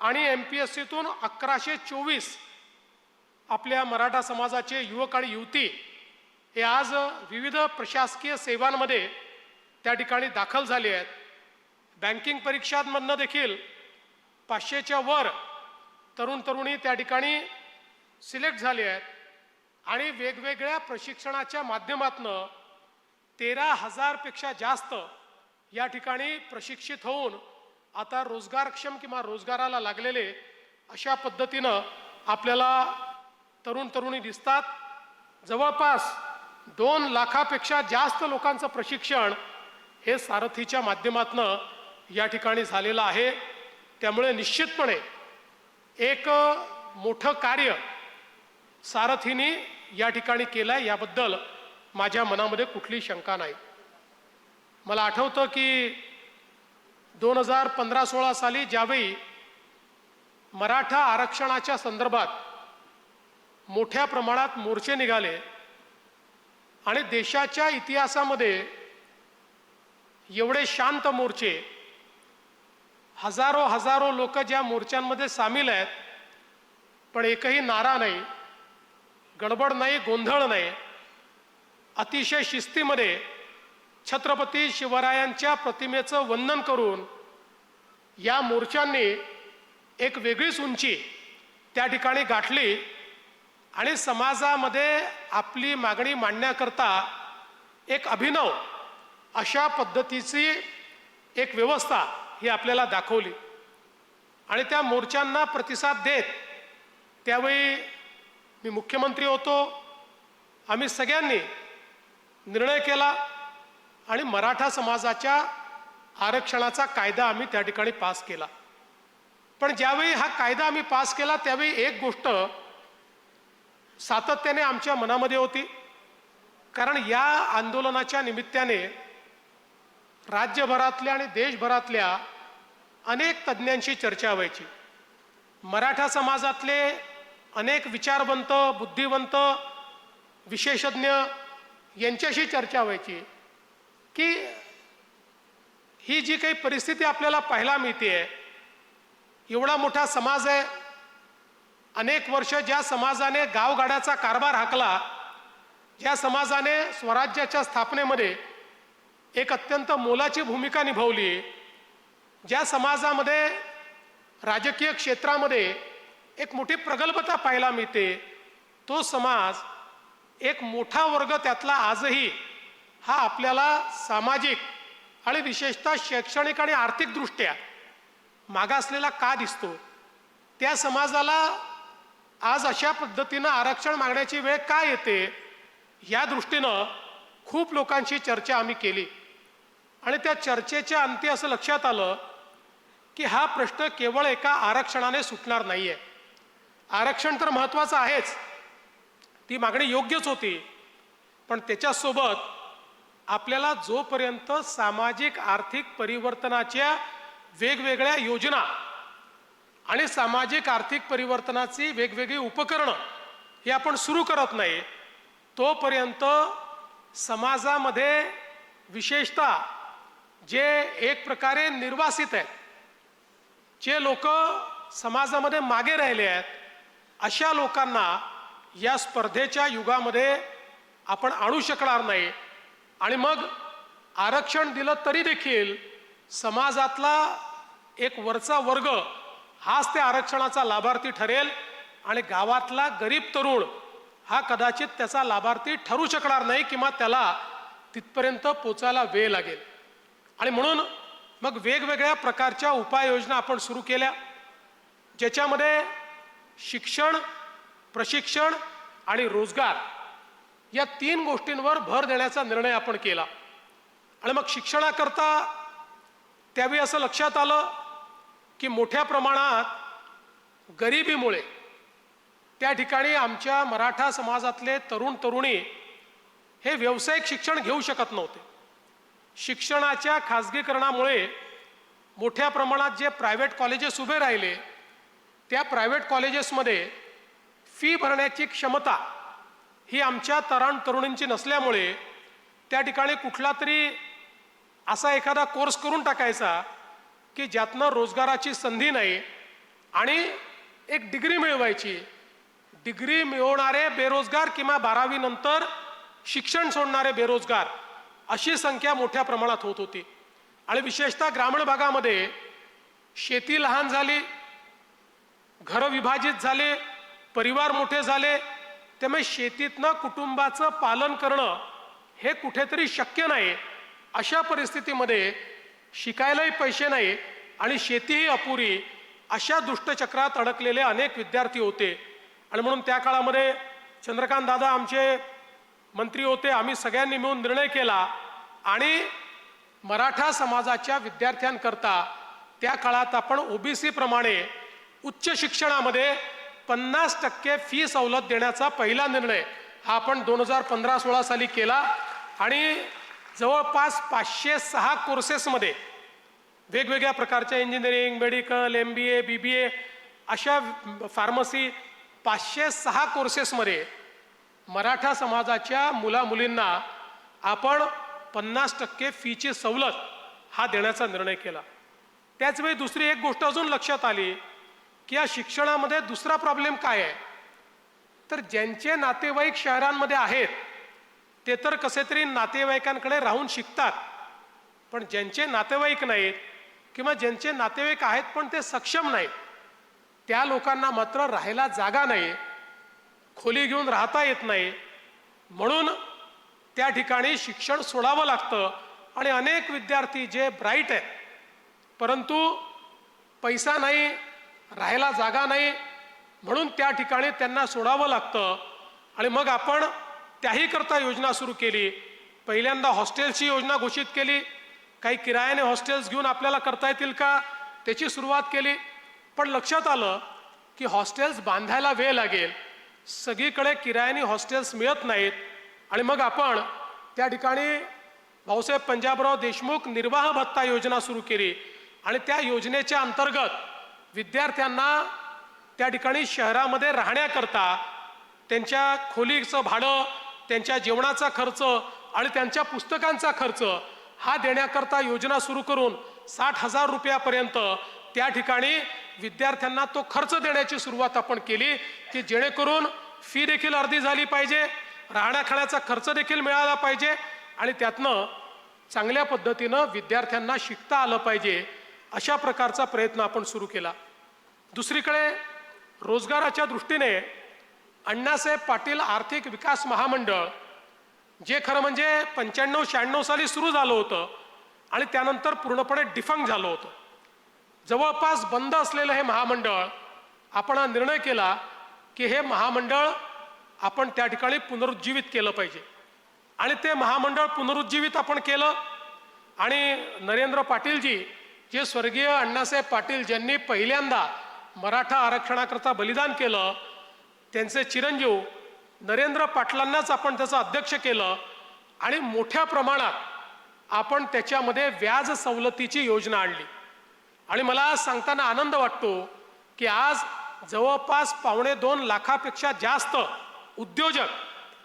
आणि MPSCतून 1124 आपल्या मराठा समाजाचे युवक आणि युवती हे आज विविध प्रशासकीय सेवांमध्ये त्या ठिकाणी दाखल झाले आहेत। बँकिंग परीक्षांमधनं देखील 500च्या वर तरुण तरुणी त्या ठिकाणी सिलेक्ट झाले आहेत आणि वेगवेगळ्या प्रशिक्षणाच्या माध्यमातून 13,000 पेक्षा जास्त या ठिकाणी प्रशिक्षित होऊन आता रोजगारक्षम किंवा रोजगाराला लागलेले अशा पद्धतीनं आपल्याला तरुण तरुणी दिसतात। जवळपास 2 लाखापेक्षा जास्त लोकांचं प्रशिक्षण हे सारथीच्या माध्यमातून या ठिकाणी झालेलं आहे। त्यामुळे निश्चितपणे एक मोठं कार्य सारथीने या ठिकाणी केलं आहे, याबद्दल माझ्या मनामध्ये कुठली शंका नाही। मला आठवतं की 2015-16 साली ज्यावेळी मराठा आरक्षणाच्या संदर्भात मोठ्या प्रमाणात मोर्चे निघाले आणि देशाच्या इतिहासामध्ये एवढे शांत मोर्चे, हजारो लोक ज्या मोर्चांमध्ये सामील आहेत, पण एकही नारा नाही, गडबड नाही, गोंधळ नाही, अतिशय शिस्तीमध्ये छत्रपती शिवरायांच्या प्रतिमेचं वंदन करून या मोर्चांनी एक वेगळीच उंची त्या ठिकाणी गाठली आणि समाजामध्ये आपली मागणी मांडण्याकरता एक अभिनव अशा पद्धतीची एक व्यवस्था ही आपल्याला दाखवली। आणि त्या मोर्चांना प्रतिसाद देत त्यावेळी मी मुख्यमंत्री होतो, आम्ही सगळ्यांनी निर्णय केला आणि मराठा समाजाच्या आरक्षणाचा कायदा आम्ही त्या ठिकाणी पास केला। पण ज्यावेळी हा कायदा आम्ही पास केला त्यावेळी एक गोष्ट सातत्याने आमच्या मनामध्ये होती, कारण या आंदोलनाच्या निमित्ताने राज्यभरातल्या आणि देशभरातल्या अनेक तज्ज्ञांशी चर्चा व्हायची। मराठा समाजातले अनेक विचारवंत, बुद्धिवंत, विशेषज्ञ यांच्याशी चर्चा व्हायची की ही जी काही परिस्थिती आपल्याला पाहायला मिळते, एवढा मोठा समाज आहे, अनेक वर्ष ज्या समाजाने गावगाड्याचा कारभार हाकला, ज्या समाजाने स्वराज्याच्या स्थापनेमध्ये एक अत्यंत मोलाची भूमिका निभावली, ज्या समाजामध्ये राजकीय क्षेत्रामध्ये एक मोठी प्रगल्भता पाहायला मिळते, तो समाज एक मोठा वर्ग त्यातला आजही हा आपल्याला सामाजिक आणि विशेषतः शैक्षणिक आणि आर्थिकदृष्ट्या मागासलेला का दिसतो? त्या समाजाला आज अशा पद्धतीनं आरक्षण मागण्याची वेळ का येते? या दृष्टीनं खूप लोकांशी चर्चा आम्ही केली आणि त्या चर्चेच्या अंती असं लक्षात आलं की हा प्रश्न केवळ एका आरक्षणाने सुटणार नाही आहे। आरक्षण तर महत्त्वाचं आहेच, ती मागणी योग्यच होती, पण त्याच्यासोबत आपल्याला जोपर्यंत सामाजिक आर्थिक परिवर्तनाच्या वेगवेगळ्या योजना आणि सामाजिक आर्थिक परिवर्तनाची वेगवेगळी उपकरणं हे आपण सुरू करत नाही, तोपर्यंत समाजामध्ये विशेषतः जे एक प्रकारे निर्वासित आहेत, जे लोक समाजामध्ये मागे राहिले आहेत, अशा लोकांना या स्पर्धेच्या युगामध्ये आपण आणू शकणार नाही। आणि मग आरक्षण दिलं तरी देखील समाजातला एक वरचा वर्ग हाच त्या आरक्षणाचा लाभार्थी ठरेल आणि गावातला गरीब तरुण हा कदाचित त्याचा लाभार्थी ठरू शकणार नाही किंवा त्याला तिथपर्यंत पोचायला वेळ लागेल। आणि म्हणून मग वेगवेगळ्या प्रकारच्या उपाययोजना आपण सुरू केल्या, ज्याच्यामध्ये शिक्षण, प्रशिक्षण आणि रोजगार या 3 गोष्टींवर भर देण्याचा निर्णय आपण केला। आणि मग शिक्षणाकरता त्यावेळी असं लक्षात आलं की मोठ्या प्रमाणात गरिबीमुळे त्या ठिकाणी आमच्या मराठा समाजातले तरुण तरुणी हे व्यावसायिक शिक्षण घेऊ शकत नव्हते। शिक्षणाच्या खाजगीकरणामुळे मोठ्या प्रमाणात जे प्रायव्हेट कॉलेजेस उभे राहिले, त्या प्रायव्हेट कॉलेजेसमध्ये फी भरण्याची क्षमता ही आमच्या तरुण तरुणींची नसल्यामुळे त्या ठिकाणी कुठला तरी असा एखादा कोर्स करून टाकायचा की ज्यातनं रोजगाराची संधी नाही आणि एक डिग्री मिळवायची. डिग्री मिळवणारे बेरोजगार किंवा 12वी नंतर शिक्षण सोडणारे बेरोजगार अशी संख्या मोठ्या प्रमाणात होत होती. आणि विशेषतः ग्रामीण भागामध्ये शेती लहान झाली, घरं विभाजित झाले, परिवार मोठे झाले, त्यामुळे शेतीतनं कुटुंबाचं पालन करणं हे कुठेतरी शक्य नाही. अशा परिस्थितीमध्ये शिकायलाही पैसे नाही आणि शेतीही अपुरी, अशा दुष्टचक्रात अडकलेले अनेक विद्यार्थी होते. आणि म्हणून त्या काळामध्ये चंद्रकांत दादा आमचे मंत्री होते. आम्ही सगळ्यांनी मिळून निर्णय केला आणि मराठा समाजाच्या विद्यार्थ्यांकरता त्या काळात आपण ओबीसी प्रमाणे उच्च शिक्षणामध्ये 50% फी सवलत देण्याचा पहिला निर्णय हा आपण 2015-16 साली केला. आणि जवळपास 506 कोर्सेसमध्ये वेगवेगळ्या प्रकारच्या इंजिनिअरिंग, मेडिकल, MBA, BBA अशा फार्मसी 506 कोर्सेसमध्ये मराठा समाजाच्या मुलामुलींना आपण 50% फीची सवलत हा देण्याचा निर्णय केला. त्याचवेळी दुसरी एक गोष्ट अजून लक्षात आली की या शिक्षणामध्ये दुसरा प्रॉब्लेम काय आहे, तर ज्यांचे नातेवाईक शहरांमध्ये आहेत ते तर कसे तरी नातेवाईकांकडे राहून शिकतात, पण ज्यांचे नातेवाईक नाहीत किंवा ज्यांचे नातेवाईक आहेत पण ते सक्षम नाहीत, त्या लोकांना मात्र राहायला जागा नाही, खोली घेऊन राहता येत नाही. म्हणून त्या ठिकाणी शिक्षण सोडावं लागतं. आणि अनेक विद्यार्थी जे ब्राईट आहेत परंतु पैसा नाही, राहायला जागा नाही, म्हणून त्या ठिकाणी त्यांना सोडावं लागतं. आणि मग आपण त्याही करता योजना सुरू केली. पहिल्यांदा हॉस्टेलची योजना घोषित केली. काही किरायाने हॉस्टेल्स घेऊन आपल्याला करता येतील का त्याची सुरुवात केली. पण लक्षात आलं की हॉस्टेल्स बांधायला वेळ लागेल, सगळीकडे किरायाने हॉस्टेल्स मिळत नाहीत. आणि मग आपण त्या ठिकाणी भाऊसाहेब पंजाबराव देशमुख निर्वाह भत्ता योजना सुरू केली. आणि त्या योजनेच्या अंतर्गत विद्यार्थ्यांना त्या ठिकाणी शहरामध्ये राहण्याकरता त्यांच्या खोलीचं भाडं, त्यांच्या जेवणाचा खर्च आणि त्यांच्या पुस्तकांचा खर्च हा देण्याकरता योजना सुरू करून 60,000 रुपयापर्यंत त्या ठिकाणी विद्यार्थ्यांना तो खर्च देण्याची सुरुवात आपण केली की जेणेकरून फी देखील अर्धी झाली पाहिजे, राहण्या खाण्याचा खर्च देखील मिळाला पाहिजे आणि त्यातनं चांगल्या पद्धतीनं विद्यार्थ्यांना शिकता आलं पाहिजे. अशा प्रकारचा प्रयत्न आपण सुरू केला. दुसरीकडे रोजगाराच्या दृष्टीने अण्णासाहेब पाटील आर्थिक विकास महामंडळ जे खरं म्हणजे 95-96 साली सुरू झालं होतं आणि त्यानंतर पूर्णपणे डिफंक्ट झालं होतं, जवळपास बंद असलेलं हे महामंडळ आपण हा निर्णय केला की हे महामंडळ आपण त्या ठिकाणी पुनरुज्जीवित केलं पाहिजे. आणि ते महामंडळ पुनरुज्जीवित आपण केलं. आणि नरेंद्र पाटीलजी जे स्वर्गीय अण्णासाहेब पाटील ज्यांनी पहिल्यांदा मराठा आरक्षणाकरता बलिदान केलं, त्यांचे चिरंजीव नरेंद्र पाटलांनाच आपण त्याचं अध्यक्ष केलं. आणि मोठ्या प्रमाणात आपण त्याच्यामध्ये व्याज सवलतीची योजना आणली. आणि मला सांगताना आनंद वाटतो की आज जवळपास 2.25 लाखापेक्षा जास्त उद्योजक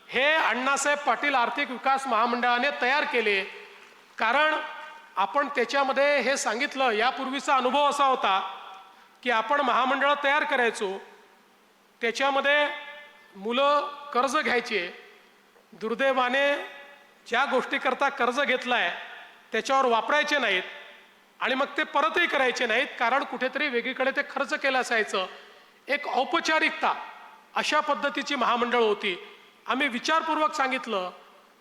हे अण्णासाहेब पाटील आर्थिक विकास महामंडळाने तयार केले. कारण आपण त्याच्यामध्ये हे सांगितलं, यापूर्वीचा अनुभव असा होता की आपण महामंडळ तयार करायचो, त्याच्यामध्ये मुलं कर्ज घ्यायचे, दुर्दैवाने ज्या गोष्टीकरता कर्ज घेतलाय त्याच्यावर वापरायचे नाहीत आणि मग ते परतही करायचे नाहीत, कारण कुठेतरी वेगळीकडे ते खर्च केलं असायचं. एक औपचारिकता अशा पद्धतीची महामंडळ होती. आम्ही विचारपूर्वक सांगितलं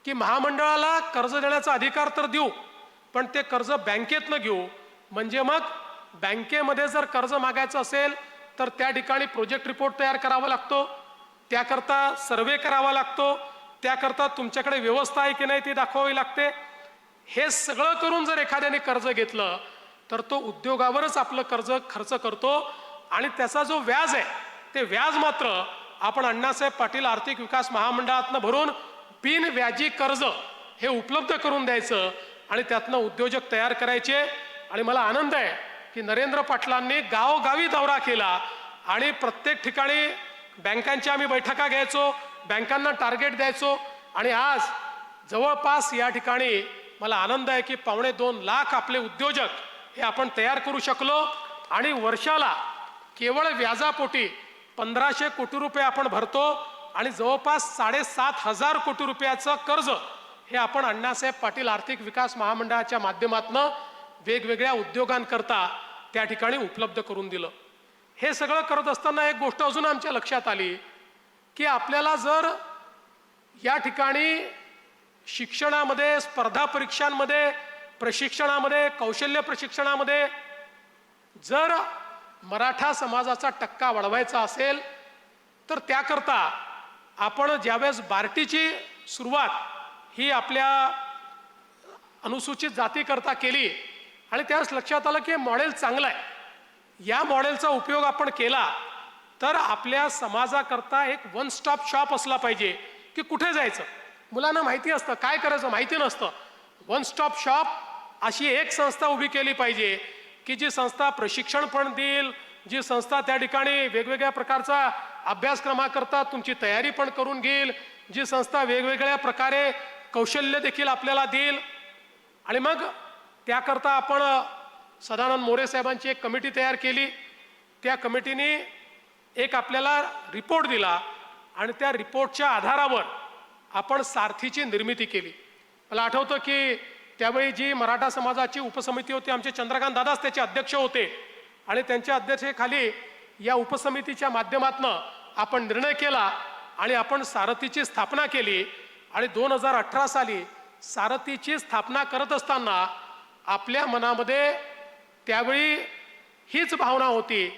की महामंडळाला कर्ज देण्याचा अधिकार तर देऊ, पण ते कर्ज बँकेतनं घेऊ. म्हणजे मग बँकेमध्ये जर कर्ज मागायचं असेल तर त्या ठिकाणी प्रोजेक्ट रिपोर्ट तयार करावा लागतो, त्याकरता सर्वे करावा लागतो, त्याकरता तुमच्याकडे व्यवस्था आहे की नाही ती दाखवावी लागते. हे सगळं करून जर एखाद्याने कर्ज घेतलं तर तो उद्योगावरच आपलं कर्ज खर्च करतो आणि त्याचा जो व्याज आहे ते व्याज मात्र आपण अण्णासाहेब पाटील आर्थिक विकास महामंडळातनं भरून बिनव्याजी कर्ज हे उपलब्ध करून द्यायचं आणि त्यातनं उद्योजक तयार करायचे. आणि मला आनंद आहे की नरेंद्र पाटलांनी गावोगावी दौरा केला आणि प्रत्येक ठिकाणी बँकांच्या आम्ही बैठका घ्यायचो, बँकांना टार्गेट द्यायचो. आणि आज जवळपास या ठिकाणी मला आनंद आहे की 2.25 लाख आपले उद्योजक हे आपण तयार करू शकलो. आणि वर्षाला केवळ व्याजापोटी 1500 कोटी रुपये आपण भरतो आणि जवळपास 7,500 कोटी रुपयाचं कर्ज हे आपण अण्णासाहेब पाटील आर्थिक विकास महामंडळाच्या माध्यमातून वेगवेगळ्या उद्योगांकरता त्या ठिकाणी उपलब्ध करून दिलं। हे सगळं करत असताना एक गोष्ट अजून आमच्या लक्षात आली की आपल्याला जर या ठिकाणी शिक्षणामध्ये, स्पर्धा परीक्षांमध्ये, प्रशिक्षणामध्ये, कौशल्य प्रशिक्षणामध्ये जर मराठा समाजाचा टक्का वाढवायचा असेल तर त्याकरता आपण ज्यावेळेस बार्टीची सुरुवात ही आपल्या अनुसूचित जातीकरता केली आणि त्यावेळेस लक्षात आलं की मॉडेल चांगलं आहे, या मॉडेलचा उपयोग आपण केला तर आपल्या समाजाकरता एक वन स्टॉप शॉप असला पाहिजे की कुठे जायचं। मुलांना माहिती असतं, काय करायचं माहिती नसतं। वन स्टॉप शॉप अशी एक संस्था उभी केली पाहिजे की जी संस्था प्रशिक्षण पण देईल, जी संस्था त्या ठिकाणी वेगवेगळ्या प्रकारचा अभ्यासक्रमाकरता तुमची तयारी पण करून घेईल, जी संस्था वेगवेगळ्या प्रकारे कौशल्य देखील आपल्याला देईल। आणि मग त्याकरता आपण सदानंद मोरे साहेबांची एक कमिटी तयार केली। त्या कमिटीने एक आपल्याला रिपोर्ट दिला आणि त्या रिपोर्टच्या आधारावर आपण सारथीची निर्मिती केली। मला आठवतं की त्यावेळी जी मराठा समाजाची उपसमिती होती, आमचे चंद्रकांत दादाच त्याचे अध्यक्ष होते आणि त्यांच्या अध्यक्षतेखाली या उपसमितीच्या माध्यमातून आपण निर्णय केला आणि आपण सारथीची स्थापना केली। आणि 2018 साली सारथीची स्थापना करत असताना आपल्या मनामध्ये त्यावेळी हीच भावना होती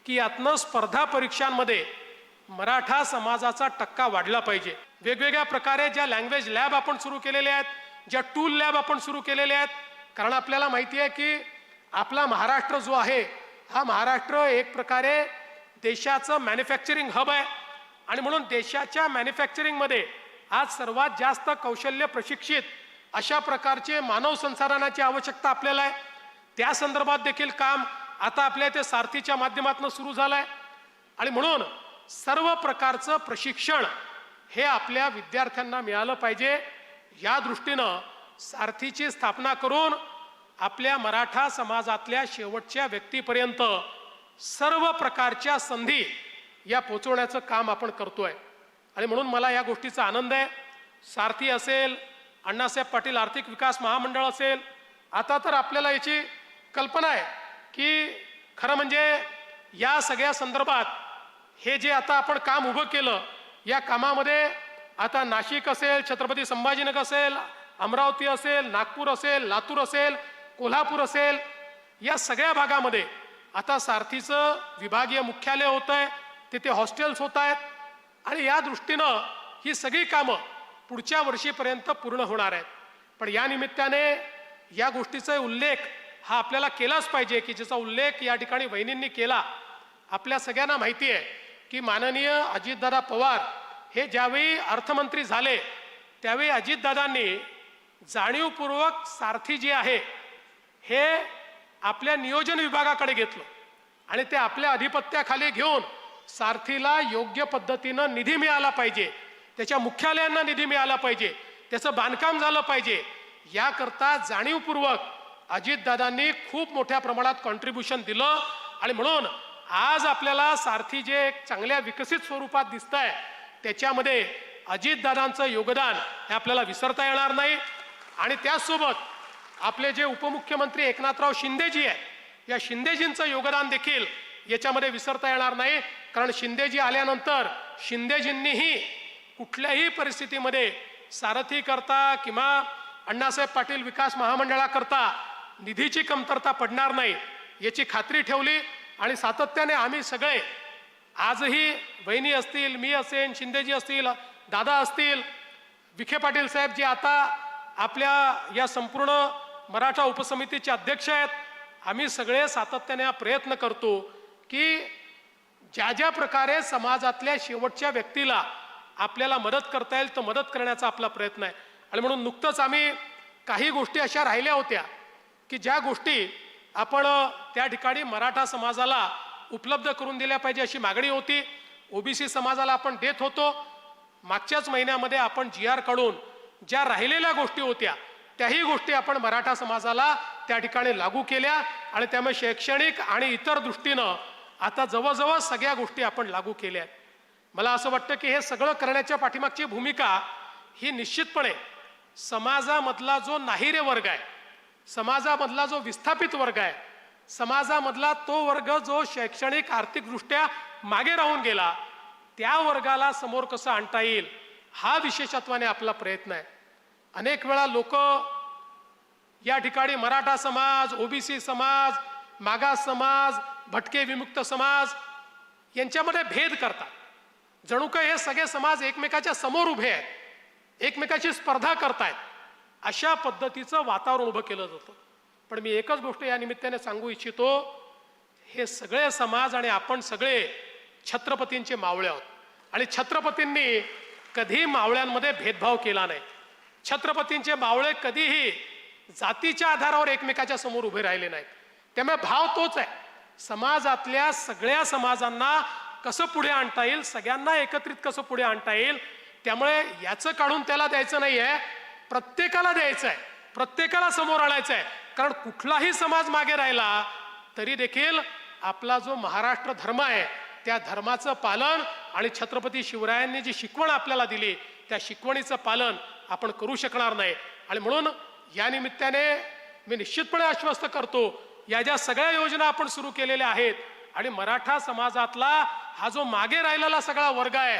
की यातनं स्पर्धा परीक्षांमध्ये मराठा समाजाचा टक्का वाढला पाहिजे। वेगवेगळ्या प्रकारे ज्या लँग्वेज लॅब आपण सुरू केलेले आहेत, ज्या टूल लॅब आपण सुरू केलेले आहेत, कारण आपल्याला माहिती आहे की आपला महाराष्ट्र जो आहे हा महाराष्ट्र एक प्रकारे देशाचं मॅन्युफॅक्चरिंग हब आहे आणि म्हणून देशाच्या मॅन्युफॅक्चरिंगमध्ये आज सर्वात जास्त कौशल्य प्रशिक्षित अशा प्रकारचे मानव संसाधनाची आवश्यकता आपल्याला आहे। त्या संदर्भात देखील काम आता आपल्या इथे सारथीच्या माध्यमातून सुरू झालं आहे आणि म्हणून सर्व प्रकारचं प्रशिक्षण हे आपल्या विद्यार्थ्यांना मिळालं पाहिजे। या दृष्टीनं सारथीची स्थापना करून आपल्या मराठा समाजातल्या शेवटच्या व्यक्तीपर्यंत सर्व प्रकारच्या संधी या पोचवण्याचं काम आपण करतोय आणि म्हणून मला या गोष्टीचा आनंद आहे। सारथी असेल, अण्णासाहेब पाटील आर्थिक विकास महामंडळ असेल, आता तर आपल्याला याची कल्पना आहे की खरं म्हणजे या सगळ्या संदर्भात हे जे आता आपण काम उभं केलं, या कामामध्ये आता नाशिक असेल, छत्रपती संभाजीनगर असेल, अमरावती असेल, नागपूर असेल, लातूर असेल, कोल्हापूर असेल, या सगळ्या भागामध्ये आता सारथीचं विभागीय मुख्यालय होत आहे, तिथे हॉस्टेल्स होत आहेत आणि या दृष्टीनं ही सगळी कामं पुढच्या वर्षीपर्यंत पूर्ण होणार आहेत। पण या निमित्ताने या गोष्टीचा उल्लेख हा आपल्याला केलाच पाहिजे की ज्याचा उल्लेख या ठिकाणी वहिनींनी केला। आपल्या सगळ्यांना माहिती आहे की माननीय अजितदादा पवार हे ज्यावेळी अर्थमंत्री झाले त्यावेळी अजितदादांनी जाणीवपूर्वक सारथी जी आहे हे आपल्या नियोजन विभागाकडे घेतलं आणि ते आपल्या अधिपत्याखाली घेऊन सारथीला योग्य पद्धतीनं निधी मिळाला पाहिजे, त्याच्या मुख्यालयांना निधी मिळाला पाहिजे, त्याचं बांधकाम झालं पाहिजे, याकरता जाणीवपूर्वक अजितदादांनी खूप मोठ्या प्रमाणात कॉन्ट्रीब्युशन दिलं आणि म्हणून आज आपल्याला सारथी जे एक चांगल्या विकसित स्वरूपात दिसत आहे त्याच्यामध्ये अजितदादांचं योगदान हे आपल्याला विसरता येणार नाही। आणि त्याचसोबत आपले जे उपमुख्यमंत्री एकनाथराव शिंदेजी आहेत, या शिंदेजींचं योगदान देखील याच्यामध्ये विसरता येणार नाही, कारण शिंदेजी आल्यानंतर शिंदेजींनीही कुठल्याही परिस्थितीमध्ये सारथी करता किंवा अण्णासाहेब पाटील विकास महामंडळाकरता निधीची कमतरता पडणार नाही याची खात्री ठेवली आणि सातत्याने आम्ही सगळे आजही वहिनी असतील, मी असेन, शिंदेजी असतील, दादा असतील, विखे पाटील साहेब जे आता आपल्या या संपूर्ण मराठा उपसमितीचे अध्यक्ष आहेत, आम्ही सगळे सातत्याने हा प्रयत्न करतो की ज्या ज्या प्रकारे समाजातल्या शेवटच्या व्यक्तीला आपल्याला मदत करता येईल तर मदत करण्याचा आपला प्रयत्न आहे। आणि म्हणून नुकतंच आम्ही काही गोष्टी अशा राहिल्या होत्या की ज्या गोष्टी आपण त्या ठिकाणी मराठा समाजाला उपलब्ध करून दिल्या पाहिजे अशी मागणी होती। ओबीसी समाजाला आपण देत होतो। मागच्याच महिन्यामध्ये आपण GR काढून ज्या राहिलेल्या गोष्टी होत्या त्याही गोष्टी आपण मराठा समाजाला त्या ठिकाणी लागू केल्या आणि त्यामुळे शैक्षणिक आणि इतर दृष्टीनं आता जवळजवळ सगळ्या गोष्टी आपण लागू केल्या आहेत. मला असं वाटतं की हे सगळं करण्याच्या पाठीमागची भूमिका ही निश्चितपणे समाजामधला जो नाहिरे वर्ग आहे, समाजामधला जो विस्थापित वर्ग आहे, समाजामधला तो वर्ग जो शैक्षणिक आर्थिकदृष्ट्या मागे राहून गेला, त्या वर्गाला समोर कसं आणता येईल हा विशेषत्वाने आपला प्रयत्न आहे. अनेक वेळा लोक या ठिकाणी मराठा समाज, ओबीसी समाज, मागास समाज, भटके विमुक्त समाज यांच्यामध्ये भेद करतात. जणू काय हे सगळे समाज एकमेकाच्या समोर उभे आहेत, एकमेकाची स्पर्धा करतायत, अशा पद्धतीचं वातावरण उभं केलं जातं. पण मी एकच गोष्ट या निमित्ताने सांगू इच्छितो, हे सगळे समाज आणि आपण सगळे छत्रपतींचे मावळे आहोत आणि छत्रपतींनी कधी मावळ्यांमध्ये भेदभाव केला नाही. छत्रपतींचे मावळे कधीही जातीच्या आधारावर एकमेकाच्या समोर उभे राहिले नाहीत. त्यामुळे भाव तोच आहे, समाजातल्या सगळ्या समाजांना कसं पुढे आणता येईल, सगळ्यांना एकत्रित कसं पुढे आणता येईल. त्यामुळे याचं काढून त्याला द्यायचं नाही आहे, प्रत्येकाला द्यायचं आहे, प्रत्येकाला समोर आणायचं आहे. कारण कुठलाही समाज मागे राहिला तरी देखील आपला जो महाराष्ट्र धर्म आहे त्या धर्माचं पालन आणि छत्रपती शिवरायांनी जी शिकवण आपल्याला दिली त्या शिकवणीचं पालन आपण करू शकणार नाही. आणि म्हणून या निमित्ताने मी निश्चितपणे आश्वस्त करतो, या ज्या सगळ्या योजना आपण सुरू केलेल्या आहेत आणि मराठा समाजातला हा जो मागे राहिलेला सगळा वर्ग आहे,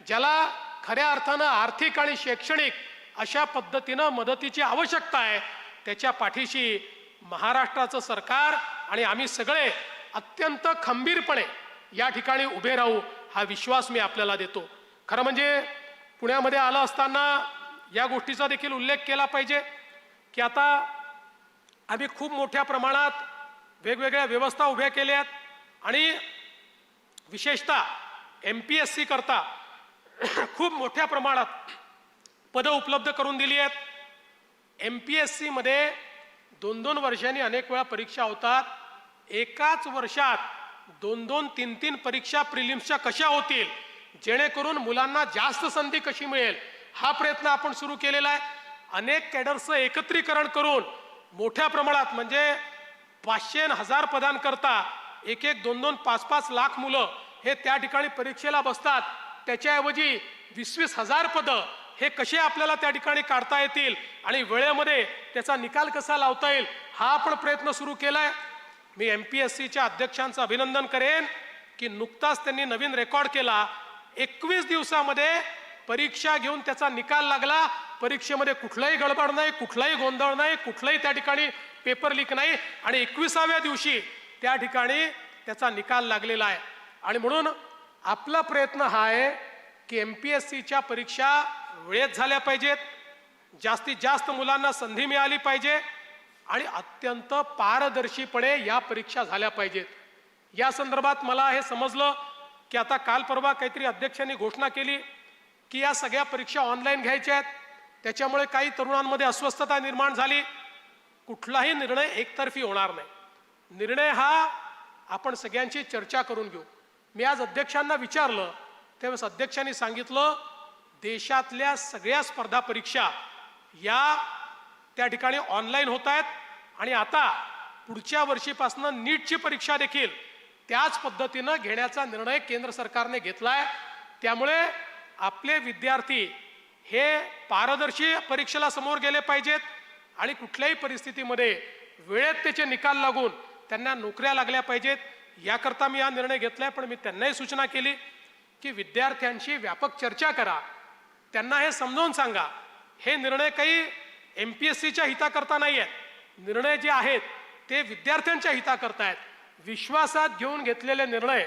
ज्याला खऱ्या अर्थानं आर्थिक आणि शैक्षणिक अशा पद्धतीनं मदतीची आवश्यकता आहे, त्याच्या पाठीशी महाराष्ट्राचं सरकार आणि आम्ही सगळे अत्यंत खंबीरपणे या ठिकाणी उभे राहू, हा विश्वास मी आपल्याला देतो. खरं म्हणजे पुण्यामध्ये आलं असताना या गोष्टीचा देखील उल्लेख केला पाहिजे की आता आम्ही खूप मोठ्या प्रमाणात वेगवेगळ्या व्यवस्था उभ्या केल्या आहेत आणि विशेषतः MPSC करता खूप मोठ्या प्रमाणात पदं उपलब्ध करून दिली आहेत. MPSC मध्ये 2-2 वर्षांनी अनेक वेळा परीक्षा होतात. एकाच वर्षात 2-2, 3-3 परीक्षा प्रिलिम्सच्या कशा होतील, जेणेकरून मुलांना जास्त संधी कशी मिळेल, हा प्रयत्न आपण सुरू केलेला आहे. अनेक कॅडरचं एकत्रीकरण करून मोठ्या प्रमाणात म्हणजे 500 आणि 1000 पदांकरता 1-1, 2-2, 5-5 लाख मुलं हे त्या ठिकाणी परीक्षेला बसतात. त्याच्याऐवजी 20-20 हजार पदं हे कसे आपल्याला त्या ठिकाणी काढता येतील आणि वेळेमध्ये त्याचा निकाल कसा लावता येईल, हा आपण प्रयत्न सुरू केलाय. मी MPSCच्या अध्यक्षांचं अभिनंदन करेन की नुकताच त्यांनी नवीन रेकॉर्ड केला. 21 दिवसामध्ये परीक्षा घेऊन त्याचा निकाल लागला. परीक्षेमध्ये कुठलाही गडबड नाही, कुठलाही गोंधळ नाही, कुठलाही त्या ठिकाणी पेपर लीक नाही आणि 21व्या दिवशी त्या ठिकाणी त्याचा निकाल लागलेला आहे. आणि म्हणून आपला प्रयत्न हा आहे की MPSCच्या परीक्षा वेळेत झाल्या पाहिजेत, जास्तीत जास्त मुलांना संधी मिळाली पाहिजे आणि अत्यंत पारदर्शीपणे या परीक्षा झाल्या पाहिजेत. या संदर्भात मला हे समजलं की आता काल परवा काहीतरी अध्यक्षांनी घोषणा केली की या सगळ्या परीक्षा ऑनलाईन घ्यायच्या आहेत. त्याच्यामुळे काही तरुणांमध्ये अस्वस्थता निर्माण झाली. कुठलाही निर्णय एकतर्फी होणार नाही. निर्णय हा आपण सगळ्यांची चर्चा करून घेऊ. मी आज अध्यक्षांना विचारलं त्यावेळेस अध्यक्षांनी सांगितलं देशातल्या सगळ्या स्पर्धा परीक्षा या त्या ठिकाणी ऑनलाईन होत आहेत आणि आता पुढच्या वर्षीपासून नीटची परीक्षा देखील त्याच पद्धतीनं घेण्याचा निर्णय केंद्र सरकारने घेतलाय. त्यामुळे आपले विद्यार्थी हे पारदर्शी परीक्षेला समोर गेले पाहिजेत आणि कुठल्याही परिस्थितीमध्ये वेळेत त्याचे निकाल लागून त्यांना नोकऱ्या लागल्या पाहिजेत. याकरता मी हा निर्णय घेतलाय. पण मी त्यांनाही सूचना केली की विद्यार्थ्यांशी व्यापक चर्चा करा, त्यांना हे समजावून सांगा हे निर्णय काही MPSCच्या हिताकरता नाही आहेत. निर्णय जे आहेत ते विद्यार्थ्यांच्या हिताकरता आहेत. विश्वासात घेऊन घेतलेले निर्णय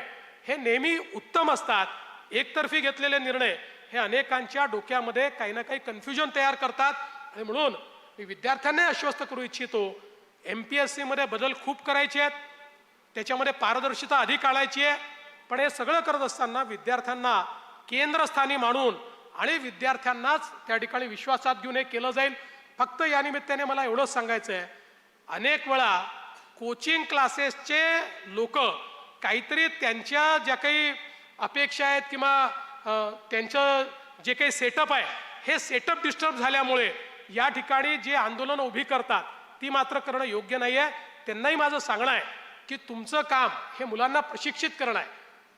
हे नेहमी उत्तम असतात. एकतर्फी घेतलेले निर्णय हे अनेकांच्या डोक्यामध्ये काही ना काही कन्फ्युजन तयार करतात. आणि म्हणून मी विद्यार्थ्यांना आश्वस्त करू इच्छितो MPSC मध्ये बदल खूप करायचे आहेत, त्याच्यामध्ये पारदर्शिता अधिक आणायची आहे. पण हे सगळं करत असताना विद्यार्थ्यांना केंद्रस्थानी मानून आणि विद्यार्थ्यांनाच त्या ठिकाणी विश्वासात घेऊन हे केलं जाईल. फक्त या निमित्ताने मला एवढंच सांगायचं आहे, अनेक वेळा कोचिंग क्लासेसचे लोक काहीतरी त्यांच्या ज्या काही अपेक्षा आहेत किंवा त्यांचं जे काही सेटअप आहे हे सेटअप डिस्टर्ब झाल्यामुळे या ठिकाणी जे आंदोलन उभी करतात ती मात्र करणं योग्य नाही आहे. त्यांनाही माझं सांगणं आहे की तुमचं काम हे मुलांना प्रशिक्षित करणं आहे,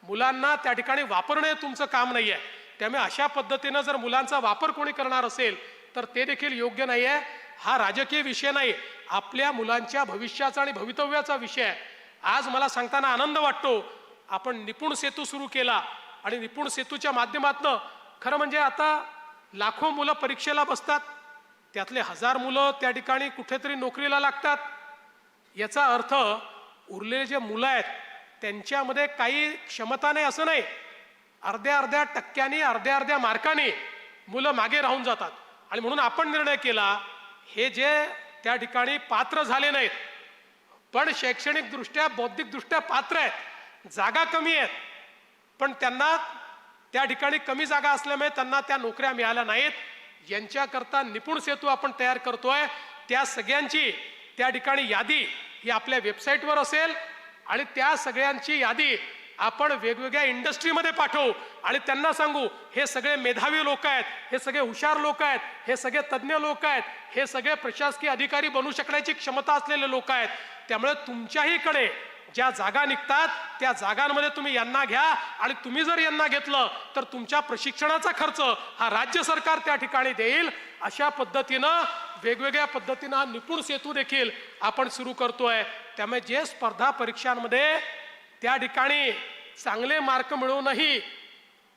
मुलांना त्या ठिकाणी वापरणं हे तुमचं काम नाही आहे. त्यामुळे अशा पद्धतीनं जर मुलांचा वापर कोणी करणार असेल तर ते देखील योग्य नाही आहे. हा राजकीय विषय नाही, आपल्या मुलांच्या भविष्याचा आणि भवितव्याचा विषय आहे. आज मला सांगताना आनंद वाटतो, आपण निपुण सेतू सुरू केला आणि निपुण सेतूच्या माध्यमातून खरं म्हणजे आता लाखो मुलं परीक्षेला बसतात, त्यातले 1000 मुलं त्या ठिकाणी कुठेतरी नोकरीला लागतात. याचा अर्थ उरलेले जे मुलं आहेत त्यांच्यामध्ये काही क्षमता नाही असं नाही, अर्ध्या टक्क्यांनी अर्ध्या मार्काने मुलं मागे राहून जातात. आणि म्हणून आपण निर्णय केला, हे जे त्या ठिकाणी पात्र झाले नाहीत पण शैक्षणिकदृष्ट्या बौद्धिकदृष्ट्या पात्र आहेत, जागा कमी आहेत पण त्यांना त्या ठिकाणी कमी जागा असल्यामुळे त्यांना त्या नोकऱ्या मिळाल्या नाहीत, यांच्याकरता निपुण सेतू आपण तयार करतोय. त्या सगळ्यांची त्या ठिकाणी यादी ही आपल्या वेबसाईटवर असेल आणि त्या सगळ्यांची यादी आपण वेगवेगळ्या इंडस्ट्रीमध्ये पाठवू आणि त्यांना सांगू, हे सगळे मेधावी लोक आहेत, हे सगळे हुशार लोक आहेत, हे सगळे तज्ज्ञ लोक आहेत, हे सगळे प्रशासकीय अधिकारी बनू शकण्याची क्षमता असलेले लोक आहेत. त्यामुळे तुमच्याहीकडे ज्या जागा निघतात त्या जागांमध्ये तुम्ही यांना घ्या आणि तुम्ही जर यांना घेतलं तर तुमच्या प्रशिक्षणाचा खर्च हा राज्य सरकार त्या ठिकाणी देईल. अशा पद्धतीनं वेगवेगळ्या पद्धतीनं हा निपुण सेतू देखील आपण सुरू करतोय. त्यामुळे जे स्पर्धा परीक्षांमध्ये त्या ठिकाणी चांगले मार्क मिळवूनही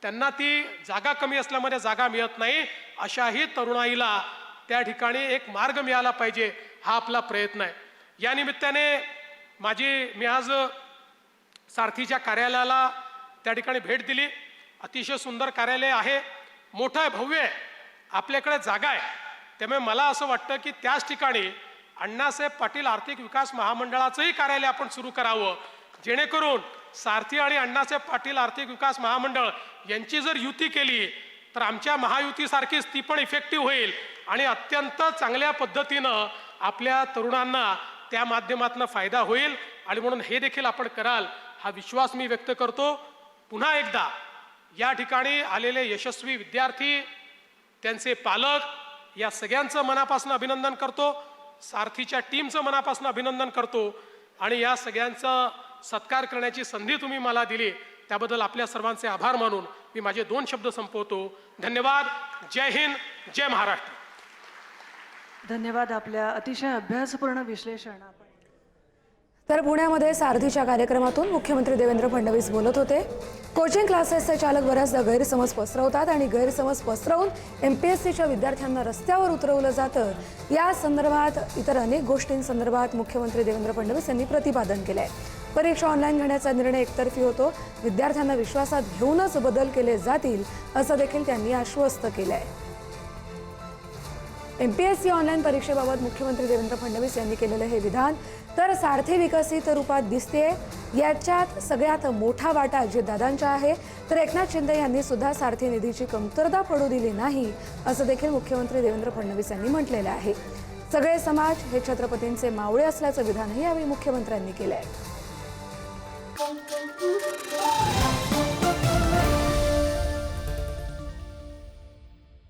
त्यांना ती जागा कमी असल्यामुळे जागा मिळत नाही, अशाही तरुणाईला त्या ठिकाणी एक मार्ग मिळाला पाहिजे, हा आपला प्रयत्न आहे. या निमित्ताने मी आज सारथीच्या कार्यालयाला त्या ठिकाणी भेट दिली. अतिशय सुंदर कार्यालय आहे, मोठं आहे, भव्य आहे, आपल्याकडे जागा आहे. त्यामुळे मला असं वाटतं की त्याच ठिकाणी अण्णासाहेब पाटील आर्थिक विकास महामंडळाचंही कार्यालय आपण सुरू करावं, जेणेकरून सारथी आणि अण्णासाहेब पाटील आर्थिक विकास महामंडळ यांची जर युती केली तर आमच्या महायुतीसारखीच ती पण इफेक्टिव्ह होईल आणि अत्यंत चांगल्या पद्धतीनं आपल्या तरुणांना त्या माध्यमातून फायदा होईल. आणि म्हणून हे देखील आपण कराल हा विश्वास मी व्यक्त करतो. पुन्हा एकदा या ठिकाणी आलेले यशस्वी विद्यार्थी, त्यांचे पालक या सगळ्यांचं मनापासून अभिनंदन करतो, सारथीच्या टीमचं मनापासून अभिनंदन करतो आणि या सगळ्यांचा सत्कार करण्याची संधी तुम्ही मला दिली त्याबद्दल आपल्या सर्वांचे आभार मानून मी माझे 2 शब्द संपवतो. धन्यवाद. जय हिंद, जय महाराष्ट्र. धन्यवाद आपल्या अतिशय अभ्यासपूर्ण विश्लेषण. तर पुण्यामध्ये सारथीच्या कार्यक्रमातून मुख्यमंत्री देवेंद्र फडणवीस बोलत होते. कोचिंग क्लासेसचे चालक बऱ्याचदा गैरसमज पसरवतात आणि गैरसमज पसरवून MPSCच्या विद्यार्थ्यांना रस्त्यावर उतरवलं जातं. या संदर्भात इतर अनेक गोष्टींसंदर्भात मुख्यमंत्री देवेंद्र फडणवीस यांनी प्रतिपादन केलं आहे. परीक्षा ऑनलाईन घेण्याचा निर्णय एकतर्फी होतो, विद्यार्थ्यांना विश्वासात घेऊनच बदल केले जातील असं देखील त्यांनी आश्वस्त केलं आहे. MPSC ऑनलाईन परीक्षेबाबत मुख्यमंत्री देवेंद्र फडणवीस यांनी केलेलं हे विधान तर सारथी विकसित रूपात दिसते. याच्यात सगळ्यात मोठा वाटा अजितदादांचा आहे. तर एकनाथ शिंदे यांनी सुद्धा सारथी निधीची कमतरता पडू दिली नाही असं देखील मुख्यमंत्री देवेंद्र फडणवीस यांनी म्हटलेलं आहे. सगळे समाज हे छत्रपतींचे मावळे असल्याचं विधानही यावेळी मुख्यमंत्र्यांनी केलं आहे.